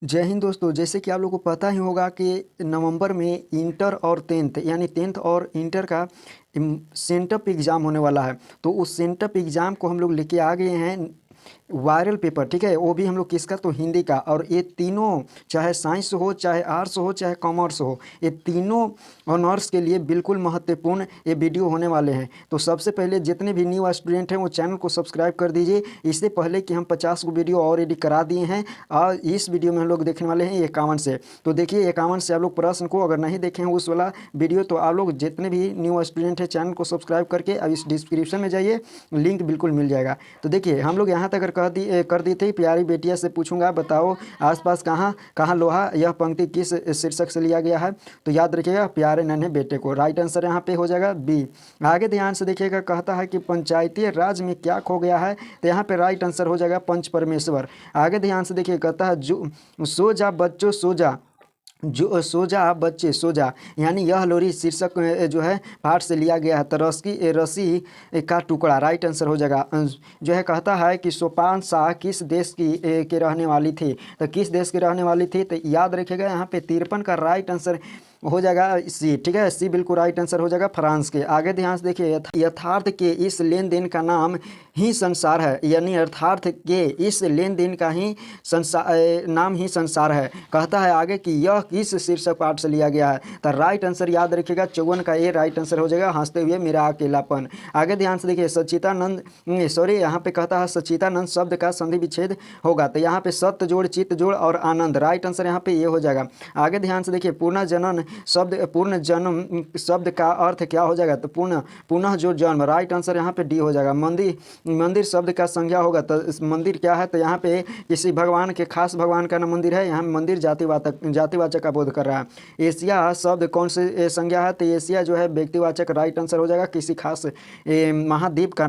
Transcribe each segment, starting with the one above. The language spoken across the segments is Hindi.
जय हिंद दोस्तों। जैसे कि आप लोगों को पता ही होगा कि नवंबर में इंटर और टेंथ यानी टेंथ और इंटर का सेंटअप एग्ज़ाम होने वाला है। तो उस सेंटअप एग्ज़ाम को हम लोग लेके आ गए हैं वायरल पेपर, ठीक है। वो भी हम लोग किसका, तो हिंदी का। और ये तीनों, चाहे साइंस हो, चाहे आर्ट्स हो, चाहे कॉमर्स हो, ये तीनों ऑनर्स के लिए बिल्कुल महत्वपूर्ण ये वीडियो होने वाले हैं। तो सबसे पहले जितने भी न्यू स्टूडेंट हैं वो चैनल को सब्सक्राइब कर दीजिए। इससे पहले कि हम 50 को वीडियो ऑलरेडी करा दिए हैं और इस वीडियो में हम लोग देखने वाले हैं 51 से। तो देखिए 51 से आप लोग प्रश्न को अगर नहीं देखे हैं उस वाला वीडियो, तो आप लोग जितने भी न्यू स्टूडेंट हैं चैनल को सब्सक्राइब करके अब इस डिस्क्रिप्शन में जाइए, लिंक बिल्कुल मिल जाएगा। तो देखिए हम लोग यहाँ तक अगर कर दी थी, प्यारी बेटिया से पूछूंगा बताओ आसपास कहाँ कहाँ लोहा, यह पंक्ति किस शीर्षक से लिया गया है। तो याद रखिएगा प्यारे नन्हे बेटे को। राइट आंसर यहाँ पे हो जाएगा बी। आगे ध्यान से देखिएगा, कहता है कि पंचायती राज में क्या खो गया है। तो यहाँ पे राइट आंसर हो जाएगा पंच परमेश्वर। आगे ध्यान से देखिए, कहता है जो सो जा बच्चों सो जा, जो सो जा बच्चे सो जा, यानी यह लोरी शीर्षक जो है पाठ से लिया गया है। तरस्की रसी का टुकड़ा राइट आंसर हो जाएगा। जो है कहता है कि सोपान शाह किस देश की के रहने वाली थी। तो किस देश की रहने वाली थी, तो याद रखिएगा यहाँ पे 53 का राइट आंसर हो जाएगा सी, ठीक है। सी बिल्कुल राइट आंसर हो जाएगा फ्रांस के। आगे ध्यान से देखिए, यथार्थ के इस लेन देन का नाम ही संसार है, यानी अर्थार्थ के इस लेन देन का ही नाम ही संसार है। कहता है आगे कि यह किस शीर्षक पाठ से लिया गया है। तो राइट आंसर याद रखिएगा 54 का ए राइट आंसर हो जाएगा हंसते हुए मेरा अकेलापन। आगे ध्यान से देखिए, सच्चिदानंद सॉरी यहाँ पे कहता है सच्चिदानंद शब्द का संधि विच्छेद होगा। तो यहाँ पे सत्य जोड़ चित्त जोड़ और आनंद राइट आंसर यहाँ पे ये हो जाएगा। आगे ध्यान से देखिए, पूर्ण जनन शब्द, पूर्ण जन्म शब्द का अर्थ क्या हो जाएगा। तो पुनः जो जन्म राइट आंसर यहाँ पे डी हो जाएगा। मंदिर शब्द का संज्ञा होगा। तो इस मंदिर क्या है, तो यहाँ पे किसी भगवान के, खास भगवान का ना मंदिर है। यहाँ मंदिर जातिवाचक का बोध कर रहा है। एशिया शब्द कौन से संज्ञा है, तो एशिया जो है व्यक्तिवाचक राइट आंसर हो जाएगा, किसी खास महाद्वीप का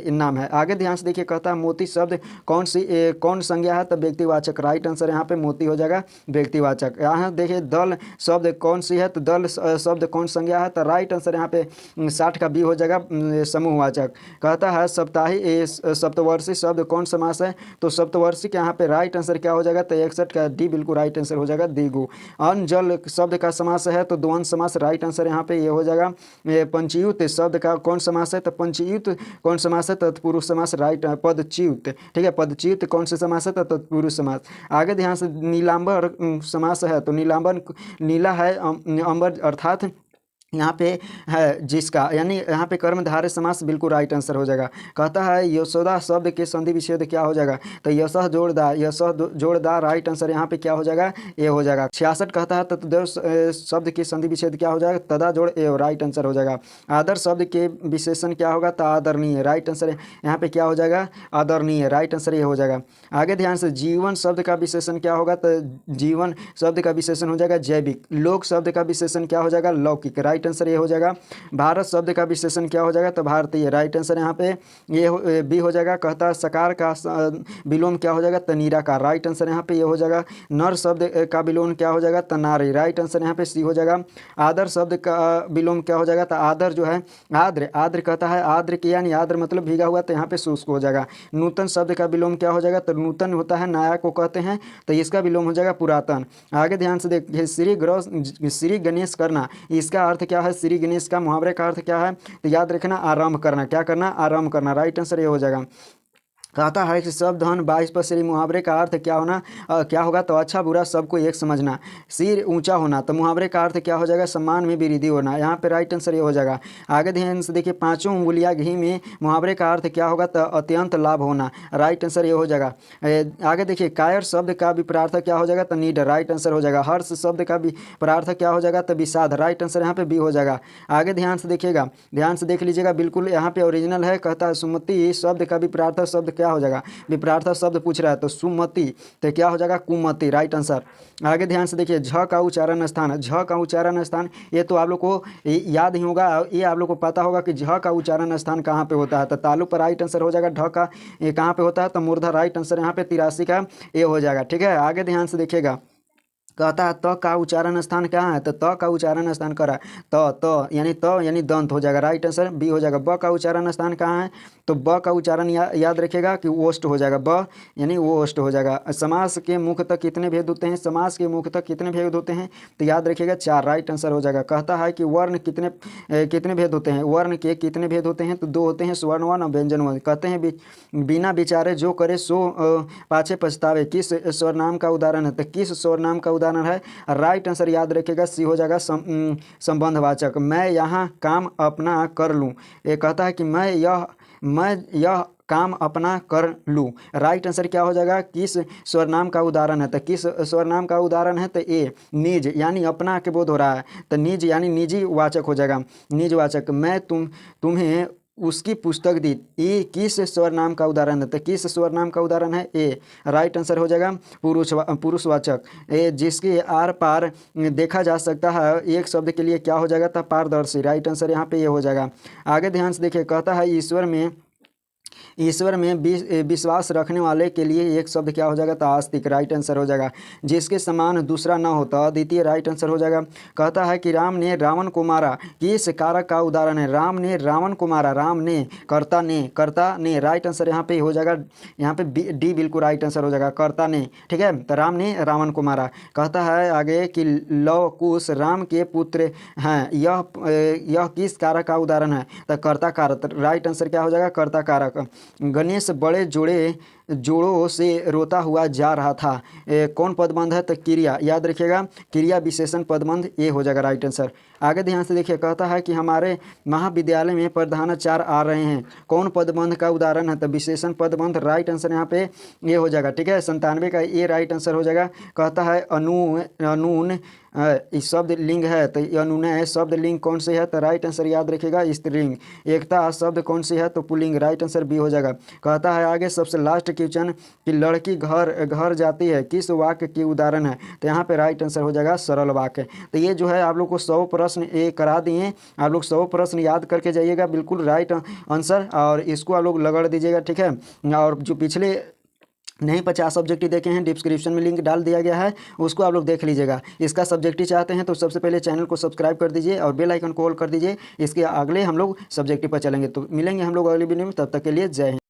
नाम है। आगे ध्यान से देखिए, कहता है मोती शब्द कौन संज्ञा है, तो व्यक्तिवाचक राइट आंसर यहाँ पे मोती हो जाएगा व्यक्तिवाचक। यहाँ देखिए दल शब्द कौन सी है, तो दल शब्द कौन संज्ञा है, तो राइट आंसर यहाँ पे 60 का बी हो जाएगा समूहवाचक। कहता है सप्तवर्षी शब्द कौन समास है, तो सप्तवर्षी के यहाँ पे राइट आंसर क्या हो जाएगा, तो 61 का डी बिल्कुल राइट आंसर हो जाएगा दिगु। अन जल शब्द का समास है, तो द्वंद समास राइट आंसर यहाँ पे ये हो जाएगा। पंचयुत शब्द का कौन समास है, तो पंचयुत कौन समास है, तत्पुरुष समास राइट। पदच्युत, ठीक है, पदच्युत कौन से समास है, तो तत्पुरुष समास। आगे ध्यान से नीलांबर समास है, तो नीलांबर नीला है अंबर अर्थात यहाँ पे है जिसका, यानी यहाँ पे कर्मधारय समास बिल्कुल राइट आंसर हो जाएगा। कहता है यशोदा शब्द के संधि विच्छेद क्या हो जाएगा, तो यशः जोड़दार राइट आंसर यहाँ पे क्या हो जाएगा, ए हो जाएगा। 66 कहता है तत्देव शब्द के संधि विच्छेद क्या हो जाएगा, तदा जोड़ ए राइट आंसर हो जाएगा। आदर शब्द के विशेषण क्या होगा, तो आदरणीय राइट आंसर यहाँ पे क्या हो जाएगा, आदरणीय राइट आंसर ये हो जाएगा। आगे ध्यान से, जीवन शब्द का विशेषण क्या होगा, तो जीवन शब्द का विशेषण हो जाएगा जैविक। लोक शब्द का विशेषण क्या हो जाएगा, लौकिक राइट आंसर ये हो जाएगा। भारत शब्द का विशेषण क्या हो जाएगा, तो भारतीय राइट आंसर यहाँ पे ये बी हो जाएगा। कहता है सकार का विलोम क्या हो जाएगा, तो निराकार राइट आंसर यहाँ पे ये हो जाएगा। नर शब्द का विलोम क्या हो जाएगा, तो नारी राइट आंसर यहाँ पे सी हो जाएगा। आदर शब्द का विलोम क्या हो जाएगा, तो आदर जो है आद्र कहता है आद्र की, यानी आद्र मतलब भीगा हुआ, तो यहाँ पे शुष्क हो जाएगा। नूतन शब्द का विलोम क्या हो जाएगा, तो नूतन होता है नया को कहते हैं, तो इसका विलोम हो जाएगा पुरातन। आगे ध्यान से देखिए, श्री गणेश करना, इसका अर्थ क्या है, श्री गणेश का मुहावरे का अर्थ क्या है, तो याद रखना आरंभ करना, क्या करना, आरंभ करना राइट आंसर ये हो जाएगा। कहता है कि सब धन 22 पर श्री मुहावरे का अर्थ क्या होना क्या होगा, तो अच्छा बुरा सबको एक समझना। सिर ऊंचा होना, तो मुहावरे का अर्थ क्या हो जाएगा, सम्मान में वृद्धि होना, यहाँ पे राइट आंसर ये हो जाएगा। आगे ध्यान से देखिए, 5 उंगलियां घी में, मुहावरे का अर्थ क्या होगा, तो अत्यंत लाभ होना राइट आंसर ये हो जाएगा। आगे देखिए, कायर शब्द का विपरार्थक क्या हो जाएगा, तो नीड राइट आंसर हो जाएगा। हर्ष शब्द का विपरार्थक क्या हो जाएगा, तो विषाद राइट आंसर यहाँ पे बी हो जाएगा। आगे ध्यान से देखिएगा, ध्यान से देख लीजिएगा, बिल्कुल यहाँ पे ओरिजिनल है। कहता है सुमति शब्द का विपरार्थक शब्द क्या हो जाएगा, विपरार्थक शब्द पूछ रहा है, तो सुमति, तो क्या हो जाएगा, कुमति राइट आंसर। आगे ध्यान से देखिए, झ का उच्चारण स्थान, झ का उच्चारण स्थान ये तो आप लोग को याद ही होगा, ये आप लोग को पता होगा कि झ का उच्चारण स्थान कहाँ पे होता है, तो तालु पर राइट आंसर हो जाएगा। ढ का ये कहाँ पे होता है, तो मूर्धा राइट आंसर यहाँ पे 83 का ये हो जाएगा, ठीक है। आगे ध्यान से देखिएगा, कहता है त का उच्चारण स्थान कहाँ है, तो त का उच्चारण स्थान करा यानी दंत हो जाएगा, राइट आंसर बी हो जाएगा। ब का उच्चारण स्थान कहाँ है, तो ब का उच्चारण याद रखिएगा कि ओष्ठ हो जाएगा, ब यानी वो ओष्ठ हो जाएगा। समास के मुख्यतः कितने भेद होते हैं, समास के मुख्यतः कितने भेद होते हैं, तो याद रखिएगा 4, राइट आंसर हो जाएगा। कहता है कि वर्ण कितने भेद होते हैं, वर्ण के कितने भेद होते हैं, तो 2 होते हैं, स्वर्ण वर्ण और व्यंजन वर्ण। कहते हैं बिना विचारे जो करे सो पाछे पछतावे, किस स्वरनाम का उदाहरण है, तो किस स्वरनाम का उदाहरण है, राइट आंसर याद रखिएगा सी हो जाएगा संबंधवाचक। मैं यहाँ काम अपना कर लूँ, ये कहता है कि मैं यह काम अपना कर लूँ, राइट आंसर क्या हो जाएगा, किस स्वरनाम का उदाहरण है, तो किस स्वरनाम का उदाहरण है, तो ए निज यानी अपना के बोध हो रहा है, तो निज यानी निजी वाचक हो जाएगा, निजवाचक। मैं तुम्हें उसकी पुस्तक दी, ये किस स्वरनाम का उदाहरण है, तो किस स्वरनाम का उदाहरण है, ए राइट आंसर हो जाएगा पुरुषवाचक। ए जिसके आर पार देखा जा सकता है, एक शब्द के लिए क्या हो जाएगा, तो पारदर्शी, राइट आंसर यहाँ पे ये हो जाएगा। आगे ध्यान से देखिए, कहता है ईश्वर में विश्वास रखने वाले के लिए एक शब्द क्या हो जाएगा, तो आस्तिक, राइट आंसर हो जाएगा। जिसके समान दूसरा न होता, अद्वितीय, राइट आंसर हो जाएगा। कहता है कि राम ने रावण को मारा, किस कारक का उदाहरण है, राम ने रावण को मारा, राम ने कर्ता ने, राइट आंसर यहाँ पे हो जाएगा, यहाँ पे डी बिल्कुल राइट आंसर हो जाएगा, कर्ता ने, ठीक है, तो राम ने रावण को मारा। कहता है आगे कि लव कुश राम के पुत्र हैं, यह किस कारक का उदाहरण है, तो कर्ता कारक, राइट आंसर क्या हो जाएगा, कर्ता कारक। गणेश बड़े जोड़ों से रोता हुआ जा रहा था, कौन पदबंध है, तो क्रिया, याद रखिएगा क्रिया विशेषण पदबंध, ये हो जाएगा राइट आंसर। आगे ध्यान से देखिए, कहता है कि हमारे महाविद्यालय में प्रधानाचार्य आ रहे हैं, कौन पदबंध का उदाहरण है, तो विशेषण पदबंध, राइट आंसर यहाँ पे ये हो जाएगा, ठीक है, 97 का ये राइट आंसर हो जाएगा। कहता है अनून इस शब्द लिंग है, तो अनुनय शब्द लिंग कौन से है, तो राइट आंसर याद रखिएगा स्त्रीलिंग। एकता शब्द कौन सी है, तो पुल्लिंग, राइट आंसर बी हो जाएगा। कहता है आगे सबसे लास्ट क्वेश्चन कि लड़की घर जाती है, किस वाक्य की उदाहरण है, तो यहाँ पे राइट आंसर हो जाएगा सरल वाक्य। तो ये जो है आप लोग को 100 प्रश्न ये करा दिए, आप लोग 100 प्रश्न याद करके जाइएगा, बिल्कुल राइट आंसर, और इसको आप लोग लगड़ दीजिएगा, ठीक है। और जो पिछले नहीं 50 सब्जेक्टिव देखे हैं, डिस्क्रिप्शन में लिंक डाल दिया गया है, उसको आप लोग देख लीजिएगा। इसका सब्जेक्टिव चाहते हैं तो सबसे पहले चैनल को सब्सक्राइब कर दीजिए और बेल आइकन को ऑल कर दीजिए, इसके अगले हम लोग सब्जेक्टिव पर चलेंगे। तो मिलेंगे हम लोग अगली वीडियो में, तब तक के लिए जय हिंद।